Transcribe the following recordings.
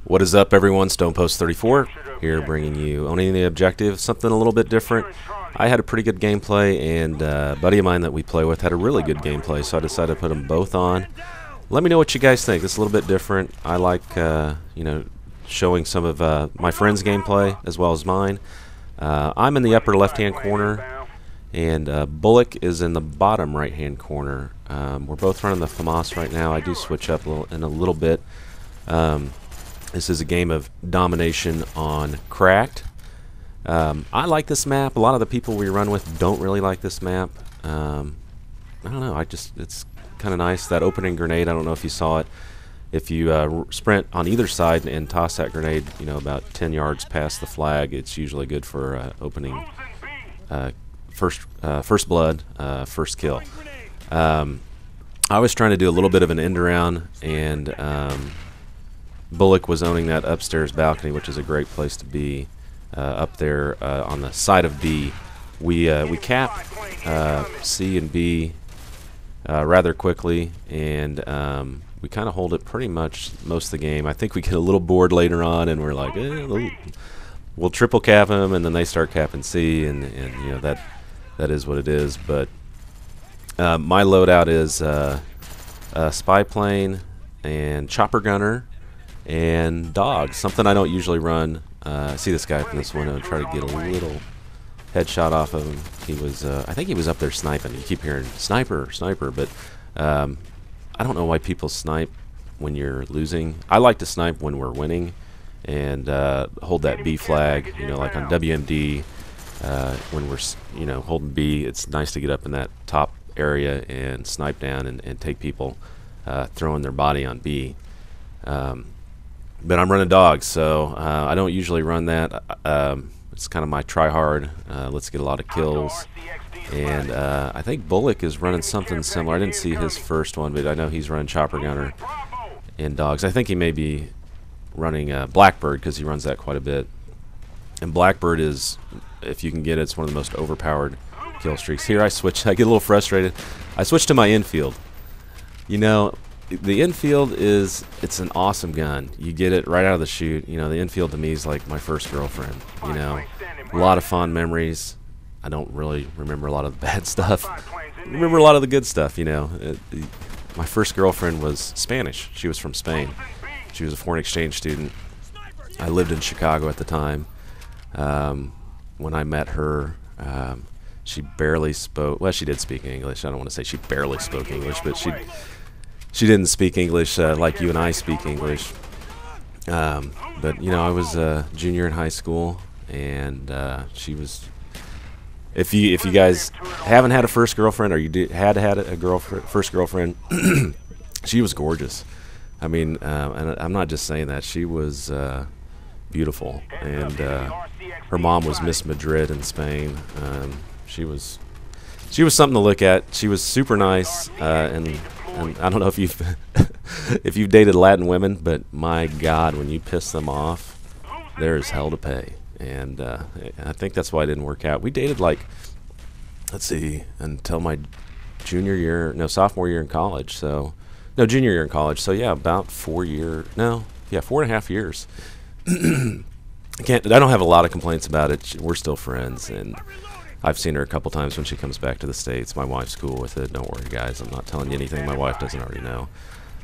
What is up, everyone? StonePost34 here, bringing you Owning the Objective, something a little bit different. I had a pretty good gameplay, and a buddy of mine that we play with had a really good gameplay, so I decided to put them both on. Let me know what you guys think. It's a little bit different. I like, showing some of my friends' gameplay as well as mine. I'm in the upper left-hand corner, and Bullock is in the bottom right-hand corner. We're both running the FAMAS right now. I do switch up in a little bit. This is a game of domination on Cracked. I like this map. A lot of the people we run with don't really like this map. I don't know. It's kind of nice. That opening grenade, I don't know if you saw it. If you sprint on either side and toss that grenade, about 10 yards past the flag, it's usually good for opening first blood, first kill. I was trying to do a little bit of an end around, and Bullock was owning that upstairs balcony, which is a great place to be. Up there on the side of B, we cap C and B rather quickly, and we kind of hold it pretty much most of the game. I think we get a little bored later on, and we're like, we'll triple cap them, and then they start capping C, and that is what it is. But my loadout is spy plane and chopper gunner and dogs, something I don't usually run. I see this guy from this window and try to get a little headshot off of him. He was, I think he was up there sniping. You keep hearing sniper, sniper, but I don't know why people snipe when you're losing. I like to snipe when we're winning and hold that B flag. Like on WMD, when we're holding B, it's nice to get up in that top area and snipe down and take people throwing their body on B. But I'm running dogs, so I don't usually run that. It's kind of my try hard. Let's get a lot of kills. And I think Bullock is running something similar. I didn't see his first one, but I know he's running chopper gunner and dogs. I think he may be running Blackbird, because he runs that quite a bit. And Blackbird is, if you can get it, it's one of the most overpowered kill streaks. Here I switch. I get a little frustrated. I switch to my infield. The infield it's an awesome gun. You get it right out of the chute. The infield to me is like my first girlfriend. A lot of fond memories. I don't really remember a lot of the bad stuff. I remember a lot of the good stuff. My first girlfriend was Spanish. She was from Spain. She was a foreign exchange student. I lived in Chicago at the time. When I met her, she barely spoke. Well, she did speak English. I don't want to say she barely spoke English, but she didn't speak English like you and I speak English. But I was a junior in high school, and she was. If you guys haven't had a first girlfriend, or you had a first girlfriend, she was gorgeous. I mean, and I'm not just saying that. She was beautiful, and her mom was Miss Madrid in Spain. She was something to look at. She was super nice, and I don't know if you've dated Latin women, but my God, when you piss them off, there's hell to pay. And I think that's why it didn't work out. We dated until my sophomore year in college. Junior year in college. So yeah, about 4.5 years. I don't have a lot of complaints about it. We're still friends, and I've seen her a couple times when she comes back to the States. My wife's cool with it. Don't worry, guys. I'm not telling you anything my wife doesn't already know.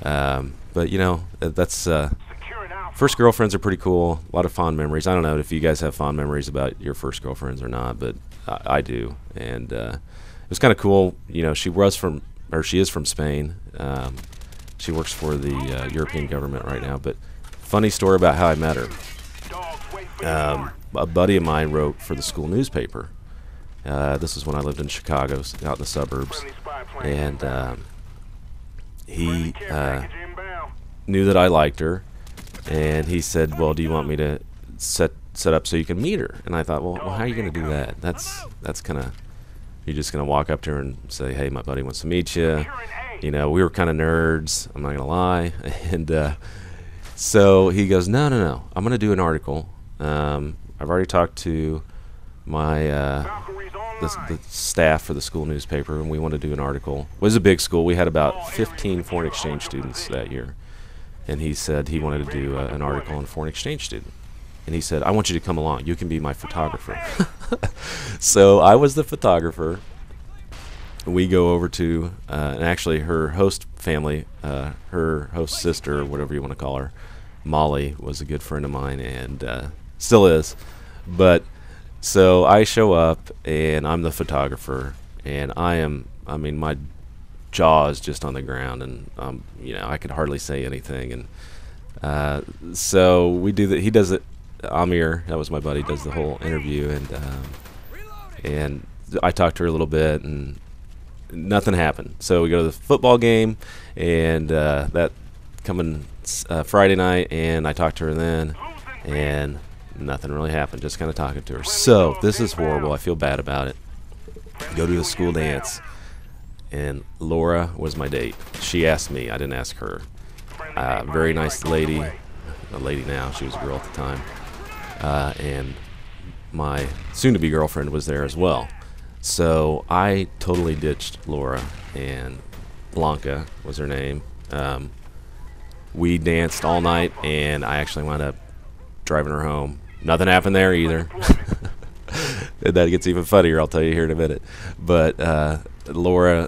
But that's first girlfriends are pretty cool. A lot of fond memories. I don't know if you guys have fond memories about your first girlfriends or not, but I do. And it was kind of cool. She is from Spain. She works for the European government right now. But funny story about how I met her. A buddy of mine wrote for the school newspaper. This is when I lived in Chicago, out in the suburbs, and he knew that I liked her, and he said, "Well, do you want me to set up so you can meet her?" And I thought, well, how are you going to do that? That's kind of, you're just going to walk up to her and say, "Hey, my buddy wants to meet you." We were kind of nerds. I'm not going to lie, and so he goes, "No, I'm going to do an article. I've already talked to my the staff for the school newspaper, and we want to do an article." It was a big school. We had about 15 foreign exchange students that year, and he said he wanted to do an article on foreign exchange student. And he said, I want you to come along. You can be my photographer. So I was the photographer. We go over to, and actually her host family, her host sister, or whatever you want to call her, Molly, was a good friend of mine, and still is. But so I show up, and I'm the photographer, and I mean, my jaw is just on the ground, and you know, I could hardly say anything. And so we do that. He does it. Amir, that was my buddy, does the whole interview, and I talked to her a little bit, and nothing happened. So we go to the football game, and that coming Friday night, and I talked to her then, and nothing really happened. Just kind of talking to her. So this is horrible. I feel bad about it. Go to the school dance, and Laura was my date. She asked me. I didn't ask her. Very nice lady. A lady now. She was a girl at the time. And my soon-to-be girlfriend was there as well. So I totally ditched Laura, and Blanca was her name. We danced all night, and I actually wound up driving her home. Nothing happened there either. And that gets even funnier, I'll tell you here in a minute. But Laura,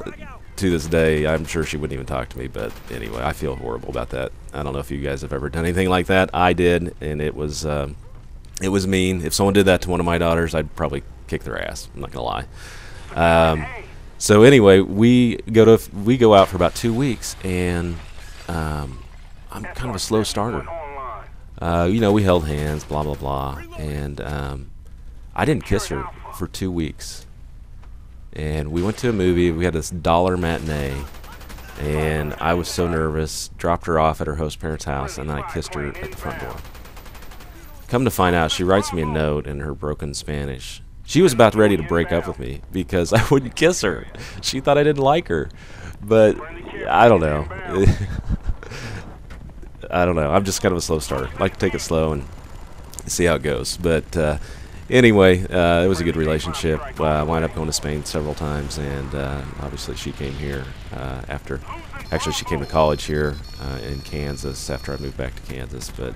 to this day, I'm sure she wouldn't even talk to me. But anyway, I feel horrible about that. I don't know if you guys have ever done anything like that. I did, and it was mean. If someone did that to one of my daughters, I'd probably kick their ass. I'm not gonna lie. So anyway, we go out for about 2 weeks, and I'm kind of a slow starter. You know, we held hands, blah blah blah, and I didn't kiss her for 2 weeks. And we went to a movie. We had this $1 matinee, and I was so nervous. Dropped her off at her host parents' house, and then I kissed her at the front door. Come to find out, she writes me a note in her broken Spanish. She was about ready to break up with me because I wouldn't kiss her. She thought I didn't like her. But I don't know. I don't know. I'm just kind of a slow starter. I like to take it slow and see how it goes. But anyway, it was a good relationship. I wound up going to Spain several times, and obviously she came here after. Actually, she came to college here in Kansas after I moved back to Kansas. But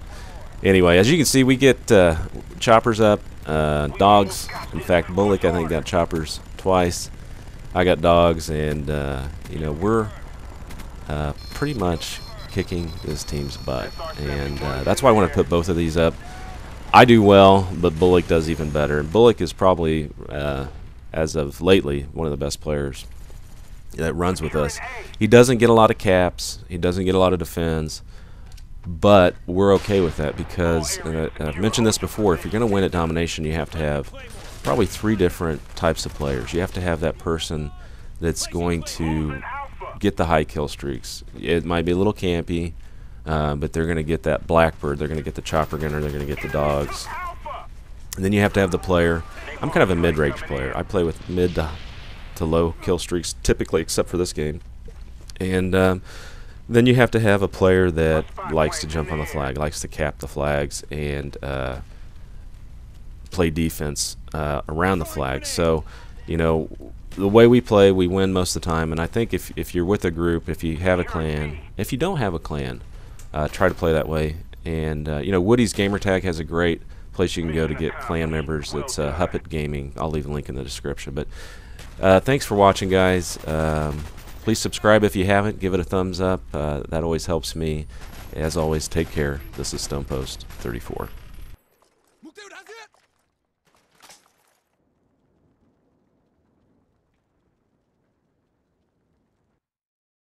anyway, as you can see, we get choppers up, dogs. In fact, Bullock, I think, got choppers twice. I got dogs, and you know, we're pretty much kicking this team's butt, and that's why I want to put both of these up. I do well, but Bullock does even better. And Bullock is probably, as of lately, one of the best players that runs with us. He doesn't get a lot of caps. He doesn't get a lot of defends. But we're okay with that because, and I've mentioned this before, if you're going to win at domination, you have to have probably 3 different types of players. You have to have that person that's going to get the high kill streaks. It might be a little campy, but they're going to get that blackbird. They're going to get the chopper gunner. They're going to get the dogs. And then you have to have the player. I'm kind of a mid-range player. I play with mid to low kill streaks typically, except for this game. And then you have to have a player that likes to jump on the flag, likes to cap the flags, and play defense around the flag. So, you know, the way we play, we win most of the time. And I think if you're with a group, if you have a clan, if you don't have a clan, try to play that way. And, you know, Woody's Gamertag has a great place you can go to get clan members. It's Huppet Gaming. I'll leave a link in the description. But thanks for watching, guys. Please subscribe if you haven't. Give it a thumbs up. That always helps me. As always, take care. This is Stonepost 34.